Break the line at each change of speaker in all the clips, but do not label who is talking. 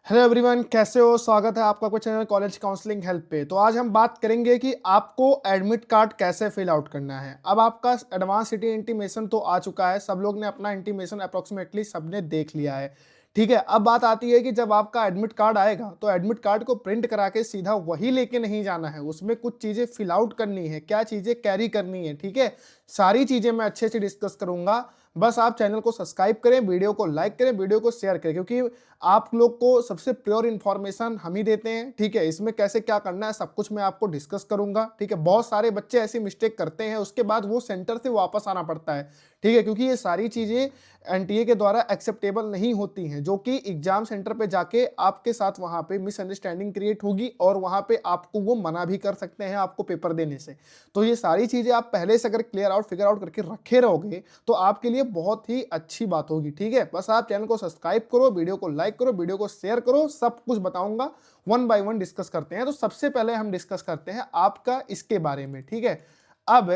Hello everyone, कैसे हो? स्वागत है आपका कुछ चैनल कॉलेज काउंसलिंग हेल्प पे। तो आज हम बात करेंगे कि आपको एडमिट कार्ड कैसे फिल आउट करना है। अब आपका एडवांस सिटी इंटीमेशन तो आ चुका है, सब लोग ने अपना इंटीमेशन अप्रोक्सीमेटली सबने देख लिया है। ठीक है, अब बात आती है कि जब आपका एडमिट कार्ड आएगा तो एडमिट कार्ड को प्रिंट करा के सीधा वही लेके नहीं जाना है, उसमें कुछ चीज़ें फिल आउट करनी है, क्या चीज़ें कैरी करनी है। ठीक है, सारी चीज़ें मैं अच्छे से डिस्कस करूंगा। बस आप चैनल को सब्सक्राइब करें, वीडियो को लाइक करें, वीडियो को शेयर करें, क्योंकि आप लोग को सबसे प्योर इन्फॉर्मेशन हम ही देते हैं। ठीक है, इसमें कैसे क्या करना है सब कुछ मैं आपको डिस्कस करूंगा। ठीक है, बहुत सारे बच्चे ऐसी मिस्टेक करते हैं, उसके बाद वो सेंटर से वापस आना पड़ता है। ठीक है, क्योंकि ये सारी चीजें एनटीए के द्वारा एक्सेप्टेबल नहीं होती हैं, जो कि एग्जाम सेंटर पे जाके आपके साथ वहां पे मिसअंडरस्टैंडिंग क्रिएट होगी और वहां पे आपको वो मना भी कर सकते हैं आपको पेपर देने से। तो ये सारी चीजें आप पहले से अगर क्लियर आउट फिगर आउट करके रखे रहोगे तो आपके लिए बहुत ही अच्छी बात होगी। ठीक है, बस आप चैनल को सब्सक्राइब करो, वीडियो को लाइक करो, वीडियो को शेयर करो, सब कुछ बताऊंगा। वन बाय वन डिस्कस करते हैं। तो सबसे पहले हम डिस्कस करते हैं आपका इसके बारे में। ठीक है, अब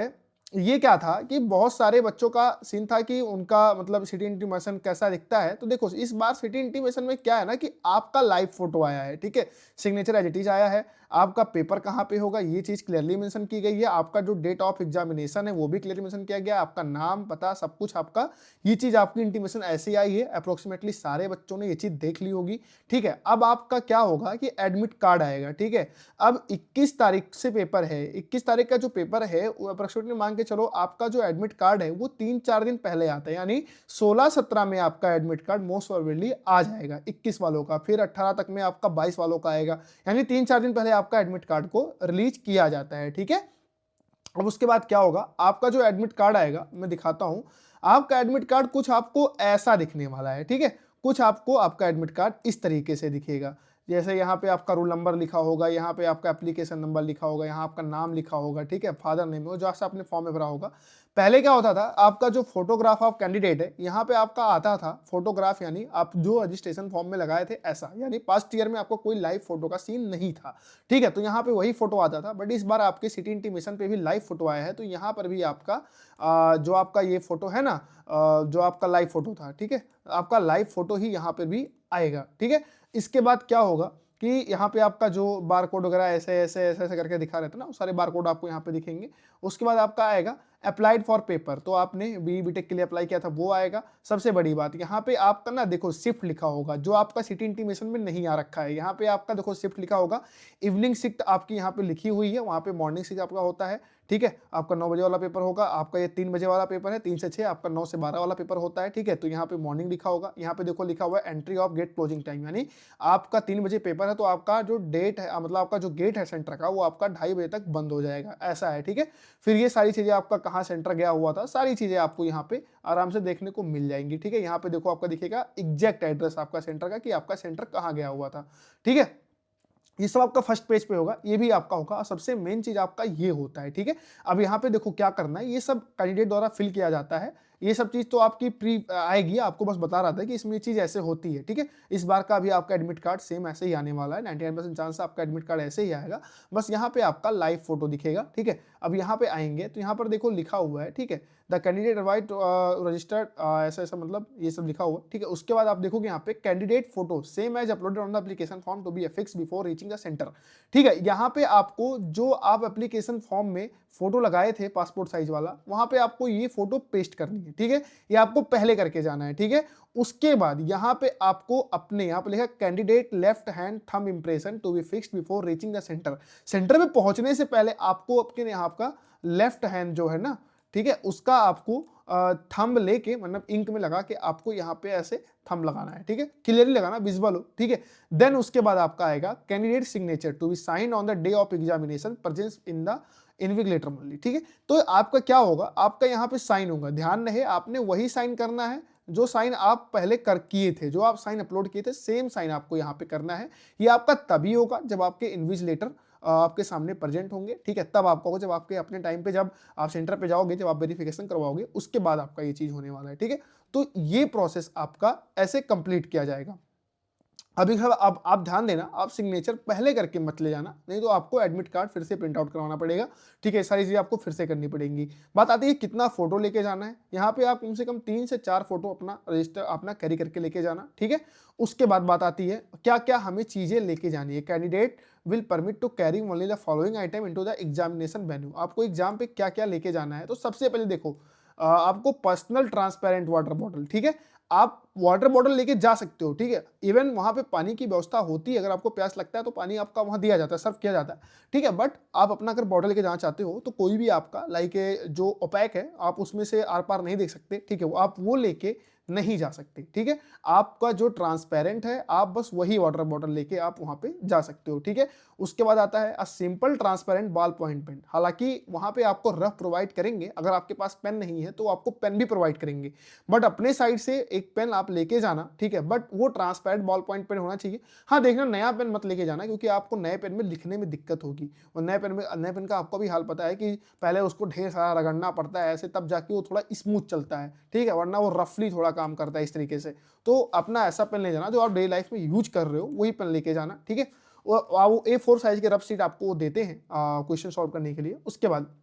ये क्या था कि बहुत सारे बच्चों का सीन था कि उनका मतलब सिटी इंटीमेशन कैसा दिखता है। तो देखो, इस बार सिटी इंटीमेशन में क्या है ना कि आपका लाइव फोटो आया है। ठीक है, सिग्नेचर एज इट इज आया है, आपका पेपर कहाँ पे होगा ये चीज क्लियरली मेंशन की गई है, आपका जो डेट ऑफ एग्जामिनेशन है वो भी क्लियरली मेंशन किया गया, आपका नाम पता सब कुछ आपका, ये चीज आपकी इंटीमेशन ऐसी आई है। अप्रोक्सीमेटली सारे बच्चों ने ये चीज देख ली होगी। ठीक है, अब आपका क्या होगा कि एडमिट कार्ड आएगा। ठीक है, अब 21 तारीख से पेपर है, 21 तारीख का जो पेपर है वो अप्रोक्सीमेटली मान के चलो आपका जो एडमिट कार्ड है वो 3-4 दिन पहले आता है, यानी 16-17 में आपका एडमिट कार्ड मोस्ट प्रोबेबली आ जाएगा 21 वालों का, फिर 18 तक में आपका 22 वालों का आएगा, यानी 3-4 दिन पहले आपका एडमिट कार्ड को रिलीज किया जाता है। ठीक है, अब उसके बाद क्या होगा, आपका जो एडमिट कार्ड आएगा मैं दिखाता हूं। आपका एडमिट कार्ड कुछ आपको ऐसा दिखने वाला है। ठीक है, कुछ आपको आपका एडमिट कार्ड इस तरीके से दिखेगा। जैसे यहाँ पे आपका रोल नंबर लिखा होगा, यहाँ पे आपका एप्लीकेशन नंबर लिखा होगा, यहाँ आपका नाम लिखा होगा। ठीक है, फादर नेम हो जो आपने फॉर्म में भरा होगा। पहले क्या होता था, आपका जो फोटोग्राफ ऑफ कैंडिडेट है यहाँ पे आपका आता था फोटोग्राफ, यानी आप जो रजिस्ट्रेशन फॉर्म में लगाए थे ऐसा, यानी पास्ट ईयर में आपको कोई लाइव फोटो का सीन नहीं था। ठीक है, तो यहाँ पे वही फोटो आता था, बट इस बार आपके सिटी इंटीमेशन पे भी लाइव फोटो आया है, तो यहाँ पर भी आपका जो आपका ये फोटो है ना, जो आपका लाइव फोटो था। ठीक है, आपका लाइव फोटो ही यहाँ पे भी आएगा। ठीक है, इसके बाद क्या होगा कि यहाँ पे आपका जो बार कोड वगैरह ऐसे ऐसे ऐसे ऐसे करके दिखा रहता है ना, वो सारे बार कोड आपको यहाँ पे दिखेंगे। उसके बाद आपका आएगा अप्लाइड फॉर पेपर, तो आपने बीटेक के लिए अप्लाई किया था वो आएगा। सबसे बड़ी बात यहाँ पे आपका ना देखो शिफ्ट लिखा होगा, जो आपका सिटी इंटीमेशन में नहीं आ रखा है। यहाँ पे आपका देखो शिफ्ट लिखा होगा, इवनिंग शिफ्ट आपकी यहाँ पे लिखी हुई है, वहाँ पे मॉर्निंग शिफ्ट आपका होता है। ठीक है, आपका 9 बजे वाला पेपर होगा, आपका ये 3 बजे वाला पेपर है, 3 से 6, आपका 9 से 12 वाला पेपर होता है। ठीक है, तो यहाँ पे मॉर्निंग लिखा होगा, यहाँ पे देखो लिखा हुआ है entry of gate closing time, यानी आपका 3 बजे पेपर है तो आपका जो डेट है मतलब आपका जो गेट है सेंटर का वो आपका 2:30 बजे तक बंद हो जाएगा, ऐसा है। ठीक है, फिर ये सारी चीजें आपका कहाँ सेंटर गया हुआ था, सारी चीजें आपको यहाँ पे आराम से देखने को मिल जाएंगी। ठीक है, यहाँ पे देखो आपका दिखेगा एग्जैक्ट एड्रेस आपका सेंटर का कि आपका सेंटर कहाँ गया हुआ था। ठीक है, ये सब आपका फर्स्ट पेज पे होगा, ये भी आपका होगा, और सबसे मेन चीज आपका ये होता है। ठीक है, अब यहाँ पे देखो क्या करना है, ये सब कैंडिडेट द्वारा फिल किया जाता है। ये सब चीज तो आपकी प्री आएगी, आपको बस बता रहा था कि इसमें ये चीज ऐसे होती है। ठीक है, इस बार का भी आपका एडमिट कार्ड सेम ऐसे ही आने वाला है, 99% चांस आपका एडमिट कार्ड ऐसे ही आएगा, बस यहाँ पे आपका लाइव फोटो दिखेगा। ठीक है, अब यहाँ पे आएंगे तो यहाँ पर देखो लिखा हुआ है, ठीक है, द कैंडिडेट राइट रजिस्टर्ड, ऐसा ऐसा मतलब ये सब लिखा हुआ है। ठीक है, उसके बाद आप देखोगे यहाँ पे candidate photo same as uploaded on the application form to be affixed before reaching the centre. ठीक है, यहाँ पे आपको जो आप एप्लीकेशन फॉर्म में फोटो लगाए थे पासपोर्ट साइज वाला, वहां पे आपको ये फोटो पेस्ट करनी है। ठीक है, ये आपको पहले करके जाना है। ठीक है, उसके बाद यहाँ पे आपको अपने यहाँ पे लिखा candidate left hand thumb impression to be fixed before reaching the centre. Centre में पहुंचने से पहले आपको अपने यहाँ का लेफ्ट हैंड जो है ना, ठीक है, उसका आपको थंब लेके मतलब इंक में लगा के आपको यहाँ पे ऐसे थंब लगाना है। ठीक है, क्लियरली लगाना, विजिबल हो। ठीक है, देन उसके बाद आपका आएगा candidate signature to be sign on the day of examination presence in the invigilator only. ठीक है, तो आपका क्या होगा, आपका यहाँ पे साइन होगा, ध्यान रहे आपने वही साइन करना है जो साइन आप पहले कर किए थे, जो आप साइन अपलोड किए थे सेम साइन आपको यहाँ पे करना है। ये आपका तभी होगा जब आपके इन्विजिलेटर आपके सामने प्रेजेंट होंगे। ठीक है, तब आपका होगा, जब आपके अपने टाइम पे जब आप सेंटर पे जाओगे, जब आप वेरिफिकेशन करवाओगे उसके बाद आपका ये चीज होने वाला है। ठीक है, तो ये प्रोसेस आपका ऐसे कंप्लीट किया जाएगा। अभी अब आप ध्यान देना, आप सिग्नेचर पहले करके मत ले जाना, नहीं तो आपको एडमिट कार्ड फिर से प्रिंट आउट करवाना पड़ेगा। ठीक है, सारी चीज़ें आपको फिर से करनी पड़ेंगी। बात आती है कितना फोटो लेके जाना है। यहाँ पे आप कम से कम 3 से 4 फोटो अपना रजिस्टर अपना कैरी करके लेके जाना। ठीक है, उसके बाद बात आती है क्या क्या हमें चीज़ें लेके जानी है। Candidate will permit to carry only the following item into the examination venue. आपको एग्जाम पे क्या क्या लेके जाना है। तो सबसे पहले देखो, आपको पर्सनल ट्रांसपेरेंट वाटर बॉटल। ठीक है, आप वाटर बॉटल लेके जा सकते हो। ठीक है, इवन वहां पे पानी की व्यवस्था होती है, अगर आपको प्यास लगता है तो पानी आपका वहां दिया जाता है, सर्व किया जाता है। ठीक है, बट आप अपना अगर बॉटल लेके जाना चाहते हो तो कोई भी आपका लाइक जो ओपैक है, आप उसमें से आर पार नहीं देख सकते। ठीक है, आप वो लेके नहीं जा सकते। ठीक है, आपका जो ट्रांसपेरेंट है, आप बस वही वाटर बॉटल लेके आप वहां पे जा सकते हो। ठीक है, उसके बाद आता है a simple transparent ballpoint pen. हालांकि वहां पे आपको रफ प्रोवाइड करेंगे, अगर आपके पास पेन नहीं है तो आपको पेन भी प्रोवाइड करेंगे, बट अपने साइड से एक पेन आप लेके जाना। ठीक है, बट वो ट्रांसपेरेंट बॉल पॉइंट पेन होना चाहिए। हाँ, देखना नया पेन मत लेके जाना, क्योंकि आपको नए पेन में लिखने में दिक्कत होगी। और नए पेन का आपको भी हाल पता है कि पहले उसको ढेर सारा रगड़ना पड़ता है ऐसे, तब जाके वो थोड़ा स्मूथ चलता है। ठीक है, वरना वो रफली थोड़ा काम करता है इस तरीके से। तो अपना ऐसा पेन ले जाना जो आप डेली लाइफ में यूज कर रहे हो, वही पेन लेके जाना। ठीक है, वो A4 साइज के रफ शीट आपको वो देते हैं क्वेश्चन सॉल्व करने के लिए। उसके बाद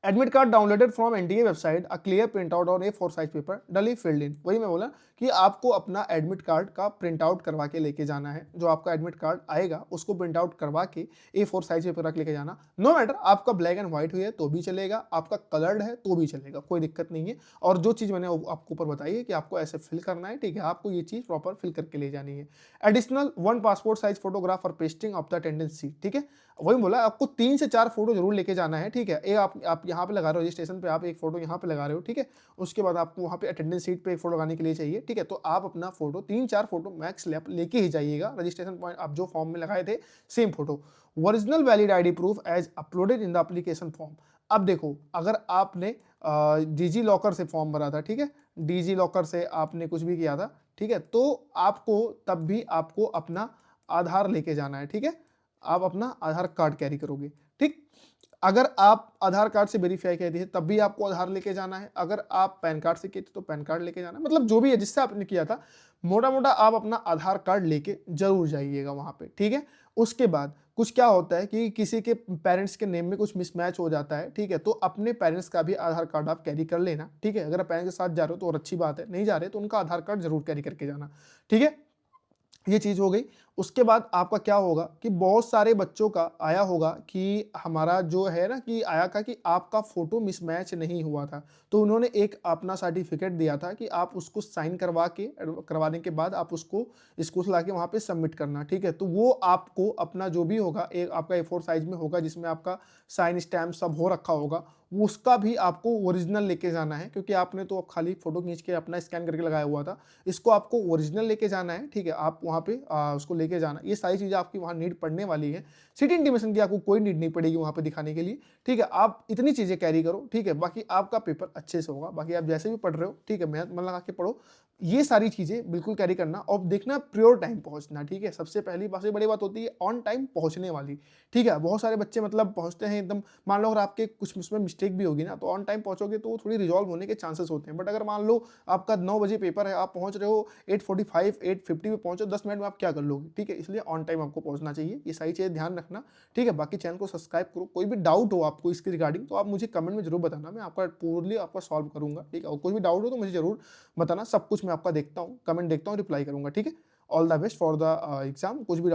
admit card downloaded from NTA website, a clear print out और A4 साइज पेपर डली फिल्ड इन। वही मैं बोला कि आपको अपना एडमिट कार्ड का प्रिंट आउट करवा के लेके जाना है। जो आपका एडमिट कार्ड आएगा उसको प्रिंट आउट करवा के A4 साइज पेपर रख लेके जाना। नो मैटर आपका ब्लैक एंड व्हाइट हुई है तो भी चलेगा, आपका कलर्ड है तो भी चलेगा, कोई दिक्कत नहीं है। और जो चीज़ मैंने आपको ऊपर बताई है कि आपको ऐसे फिल करना है, ठीक है, आपको ये चीज़ प्रॉपर फिल करके ले जानी है। एडिशनल 1 पासपोर्ट साइज फोटोग्राफ और pasting of the attendance seat. ठीक है, वही बोला आपको 3 से 4 फोटो जरूर लेके जाना है। ठीक है, एक आप यहाँ पे लगा रहे हो रजिस्ट्रेशन पे, आप एक फोटो यहाँ पे लगा रहे हो। ठीक है, उसके बाद आपको वहाँ पे अटेंडेंस सीट पे एक फोटो लगाने के लिए चाहिए। ठीक है, तो आप अपना फोटो 3-4 फोटो मैक्स लेके ही जाइएगा। रजिस्ट्रेशन पॉइंट आप जो फॉर्म में लगाए थे same photo. Original valid ID proof as uploaded in the application form. अब देखो, अगर आपने डिजी लॉकर से फॉर्म भरा था, ठीक है, डिजी लॉकर से आपने कुछ भी किया था, ठीक है, तो आपको तब भी आपको अपना आधार लेके जाना है। ठीक है, आप अपना आधार कार्ड कैरी करोगे। ठीक, अगर आप आधार कार्ड से वेरीफाई किए थे तब भी आपको आधार लेके जाना है। अगर आप पैन कार्ड से किए थे तो पैन कार्ड लेके जाना है। मतलब जो भी है जिससे आपने किया था, मोटा मोटा आप अपना आधार कार्ड लेके जरूर जाइएगा वहां पे। ठीक है, उसके बाद कुछ क्या होता है कि किसी के पेरेंट्स के नेम में कुछ मिसमैच हो जाता है। ठीक है, तो अपने पेरेंट्स का भी आधार कार्ड आप कैरी कर लेना। ठीक है, अगर आप पेरेंट्स के साथ जा रहे हो तो और अच्छी बात है, नहीं जा रहे तो उनका आधार कार्ड जरूर कैरी करके जाना। ठीक है, ये चीज़ हो गई। उसके बाद आपका क्या होगा कि बहुत सारे बच्चों का आया होगा कि हमारा जो है ना कि आया था कि आपका फ़ोटो मिसमैच नहीं हुआ था। तो उन्होंने एक अपना सर्टिफ़िकेट दिया था कि आप उसको साइन करवाने के बाद आप उसको लाके वहाँ पे सबमिट करना। ठीक है? तो वो आपको अपना जो भी होगा एक आपका A4 साइज़ में होगा जिसमें आपका साइन स्टैम्प सब हो रखा होगा, वो उसका भी आपको ओरिजिनल लेके जाना है, क्योंकि आपने तो खाली फ़ोटो खींच के अपना स्कैन करके लगाया हुआ था। इसको आपको ओरिजिनल लेके जाना है। ठीक है, आप वहाँ पे उसको लेके जाना। ये सारी चीज़ें आपकी वहाँ नीड पड़ने वाली है। सिटी इंटीमेशन की आपको कोई नीड नहीं पड़ेगी वहाँ पे दिखाने के लिए। ठीक है, आप इतनी चीज़ें कैरी करो। ठीक है, बाकी आपका पेपर अच्छे से होगा। बाकी आप जैसे भी पढ़ रहे हो, ठीक है, मेहनत मन लगा के पढ़ो। ये सारी चीज़ें बिल्कुल कैरी करना और देखना प्योर टाइम पहुँचना। ठीक है, सबसे पहली सबसे बड़ी बात होती है ऑन टाइम पहुँचने वाली। ठीक है, बहुत सारे बच्चे मतलब पहुँचते हैं एकदम, मान लो अगर आपके कुछ उसमें मिस्टेक भी होगी ना, तो ऑन टाइम पहुँचोगे तो वो थोड़ी रिजॉल्व होने के चांसेस होते हैं। बट अगर मान लो आपका 9 बजे पेपर है, आप पहुँच रहे हो 8:45 8:50 पे पहुँचो, 10 मिनट में आप क्या कर लोगे? ठीक है, इसलिए ऑन टाइम आपको पहुँचना चाहिए। ये सारी चीज़ें ध्यान रखना। ठीक है, बाकी चैनल को सब्सक्राइब करो। कोई भी डाउट हो आपको इसके रिगार्डिंग तो आप मुझे कमेंट में जरूर बताना, मैं आपका पूर्णली आपका सॉल्व करूंगा। ठीक है, और कोई भी डाउट हो तो मुझे जरूर बताना, सब कुछ मैं आपका देखता हूँ, कमेंट देखता हूँ, रिप्लाई करूंगा। ठीक है, all the best for the exam. कुछ भी